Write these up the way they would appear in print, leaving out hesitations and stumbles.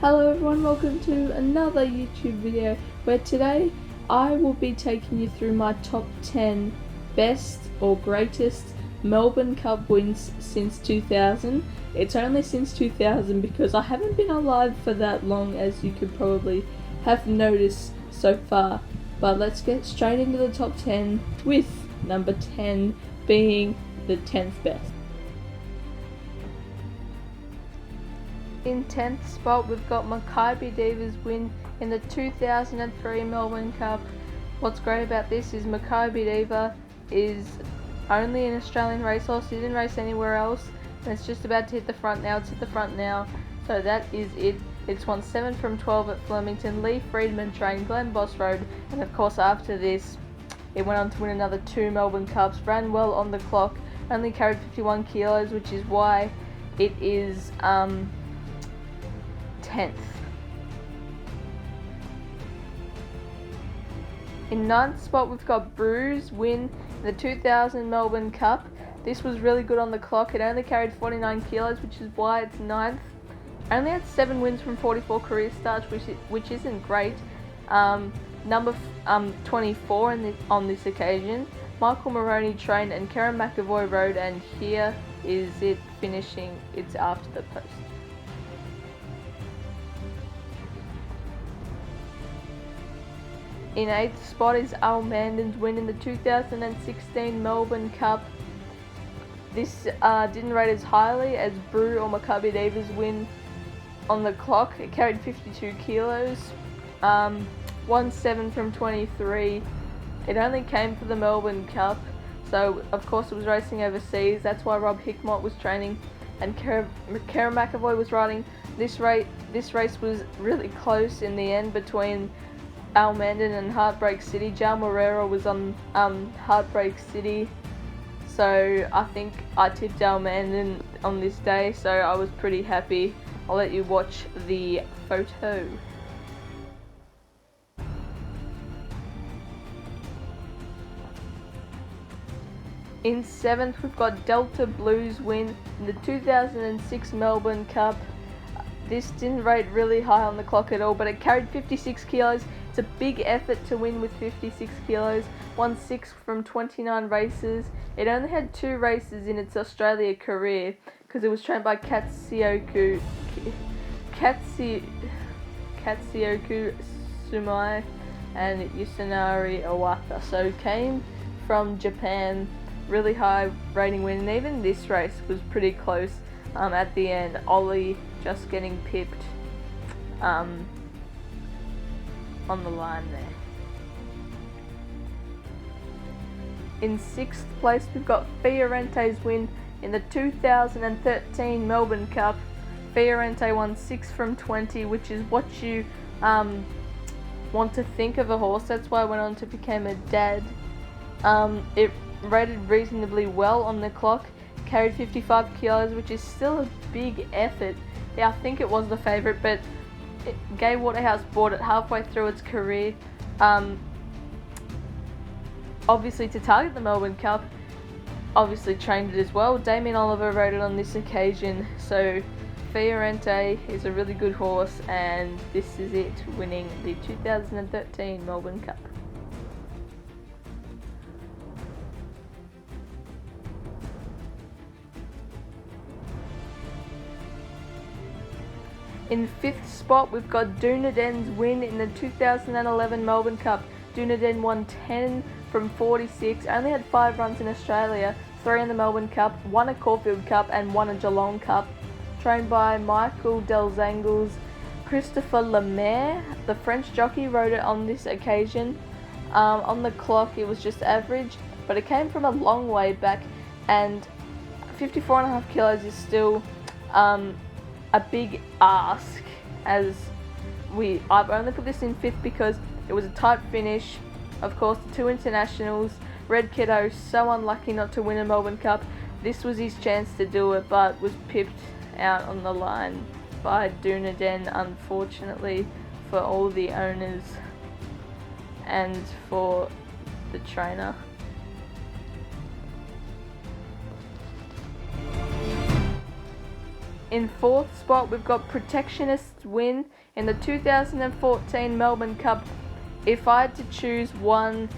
Hello everyone, welcome to another YouTube video where today I will be taking you through my top 10 best or greatest Melbourne Cup wins since 2000. It's only since 2000 because I haven't been alive for that long, as you could probably have noticed so far. But let's get straight into the top 10 with number 10 being the 10th best. In 10th spot, we've got MAKYBE Diva's win in the 2003 Melbourne Cup. What's great about this is MAKYBE Diva is only an Australian racehorse. It didn't race anywhere else, and it's just about to hit the front now. It's hit the front now, so that is it. It's won 7 from 12 at Flemington. Lee Friedman trained Glen Boss Road, and of course after this, it went on to win another 2 Melbourne Cups. Ran well on the clock, only carried 51 kilos, which is why it is 10th. In 9th spot, we've got BREW's win in the 2000 Melbourne Cup. This was really good on the clock. It only carried 49 kilos, which is why it's 9th. Only had 7 wins from 44 career starts, which isn't great. Number 24 on this occasion. Michael Moroney trained and Karen McAvoy rode, and here is it finishing. It's after the post. In 8th spot is ALMANDIN's win in the 2016 Melbourne Cup. This didn't rate as highly as BREW or MAKYBE Diva's win on the clock. It carried 52 kilos, won 7 from 23. It only came for the Melbourne Cup, so of course it was racing overseas. That's why Rob Hickmott was training and Karen McAvoy was riding. This race was really close in the end between ALMANDIN and Heartbreak City. Jal Morera was on Heartbreak City, so I think I tipped ALMANDIN on this day, so I was pretty happy. I'll let you watch the photo. In 7th, we've got Delta Blues win in the 2006 Melbourne Cup. This didn't rate really high on the clock at all, but it carried 56 kilos. It's a big effort to win with 56 kilos. Won 6 from 29 races. It only had 2 races in its Australia career because it was trained by Katsuyoku Sumai and Yusunari Owata. So it came from Japan. Really high rating win, and even this race was pretty close at the end. Ollie just getting pipped on the line there. In 6th place, we've got Fiorente's win in the 2013 Melbourne Cup. Fiorente won 6 from 20, which is what you want to think of a horse. That's why I went on to become a dad. It rated reasonably well on the clock, carried 55 kilos, which is still a big effort. Yeah, I think it was the favourite, but Gay Waterhouse bought it halfway through its career, obviously to target the Melbourne Cup. Obviously trained it as well. Damien Oliver rode it on this occasion, so Fiorente is a really good horse, and this is it, winning the 2013 Melbourne Cup. In 5th spot, we've got DUNADEN's win in the 2011 Melbourne Cup. DUNADEN won 10 from 46, only had 5 runs in Australia, 3 in the Melbourne Cup, 1 a Caulfield Cup and 1 a Geelong Cup. Trained by Michael Delzangles. Christopher Lemaire, the French jockey, rode it on this occasion. On the clock it was just average, but it came from a long way back, and 54.5 kilos is still a big ask, as I've only put this in 5th because it was a tight finish. Of course, the 2 internationals. Red Kiddo, so unlucky not to win a Melbourne Cup. This was his chance to do it, but was pipped out on the line by DUNADEN, unfortunately, for all the owners and for the trainer. In fourth spot, we've got Protectionist win in the 2014 Melbourne Cup. If I had to choose one,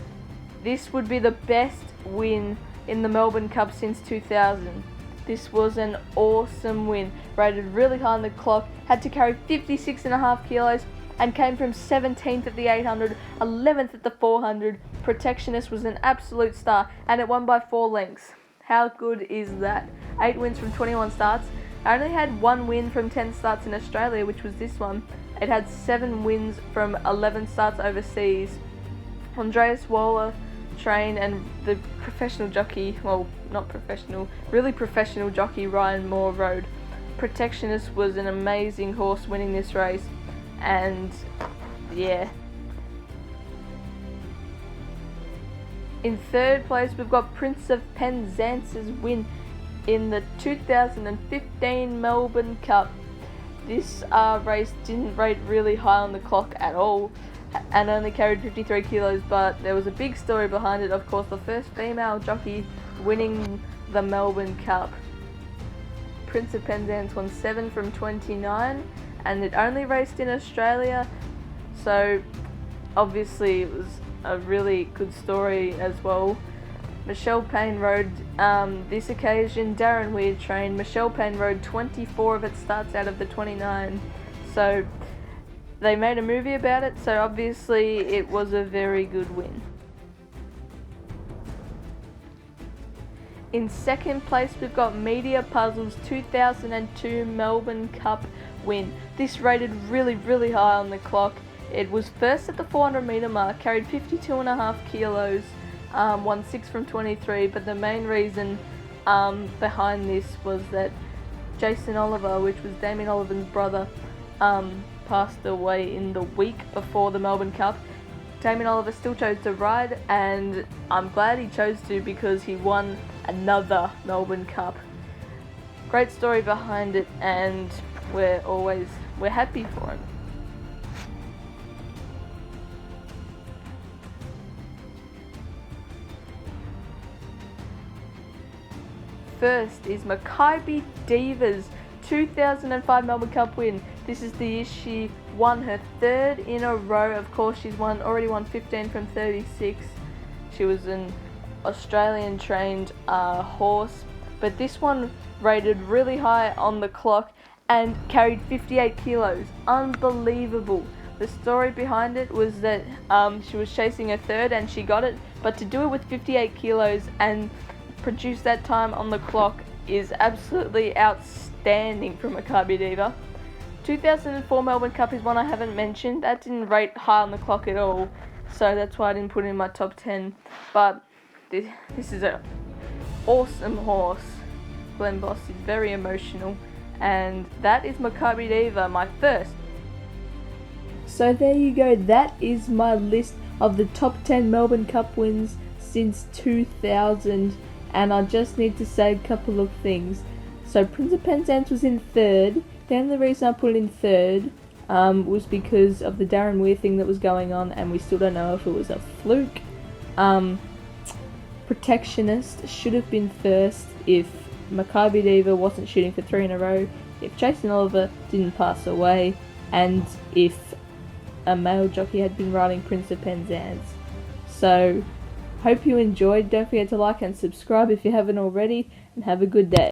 this would be the best win in the Melbourne Cup since 2000. This was an awesome win, rated really high on the clock, had to carry 56.5 kilos and came from 17th at the 800, 11th at the 400. Protectionist was an absolute star and it won by 4 lengths. How good is that? 8 wins from 21 starts. I only had 1 win from 10 starts in Australia, which was this one. It had 7 wins from 11 starts overseas. Andreas Waller trained and the professional jockey, well, not professional, really professional jockey Ryan Moore rode. Protectionist was an amazing horse winning this race, and yeah. In third place, we've got Prince of Penzance's win in the 2015 Melbourne Cup. This race didn't rate really high on the clock at all and only carried 53 kilos, but there was a big story behind it. Of course, the first female jockey winning the Melbourne Cup. Prince of Penzance won 7 from 29 and it only raced in Australia, so obviously it was a really good story as well. Michelle Payne rode this occasion. Darren Weir trained. Michelle Payne rode 24 of its starts out of the 29. So they made a movie about it, so obviously it was a very good win. In second place, we've got Media Puzzle's 2002 Melbourne Cup win. This rated really high on the clock. It was first at the 400 metre mark, carried 52.5 kilos, won 6 from 23, but the main reason behind this was that Jason Oliver, which was Damien Oliver's brother, passed away in the week before the Melbourne Cup. Damien Oliver still chose to ride, and I'm glad he chose to because he won another Melbourne Cup. Great story behind it, and we're happy for him. First is MAKYBE Diva's 2005 Melbourne Cup win. This is the year she won her 3rd in a row. Of course, she's already won 15 from 36. She was an Australian trained horse, but this one rated really high on the clock and carried 58 kilos. Unbelievable. The story behind it was that she was chasing her 3rd and she got it, but to do it with 58 kilos and produce that time on the clock is absolutely outstanding from MAKYBE Diva. 2004 Melbourne Cup is one I haven't mentioned. That didn't rate high on the clock at all, so that's why I didn't put it in my top 10. But this is an awesome horse. Glenn Boss is very emotional, and that is MAKYBE Diva, my first. So there you go, that is my list of the top 10 Melbourne Cup wins since 2000. And I just need to say a couple of things. So Prince of Penzance was in 3rd. The only reason I put it in 3rd was because of the Darren Weir thing that was going on, and we still don't know if it was a fluke. Protectionist should have been first if MAKYBE Diva wasn't shooting for 3 in a row, if Jason Oliver didn't pass away, and if a male jockey had been riding Prince of Penzance. So hope you enjoyed. Don't forget to like and subscribe if you haven't already, and have a good day.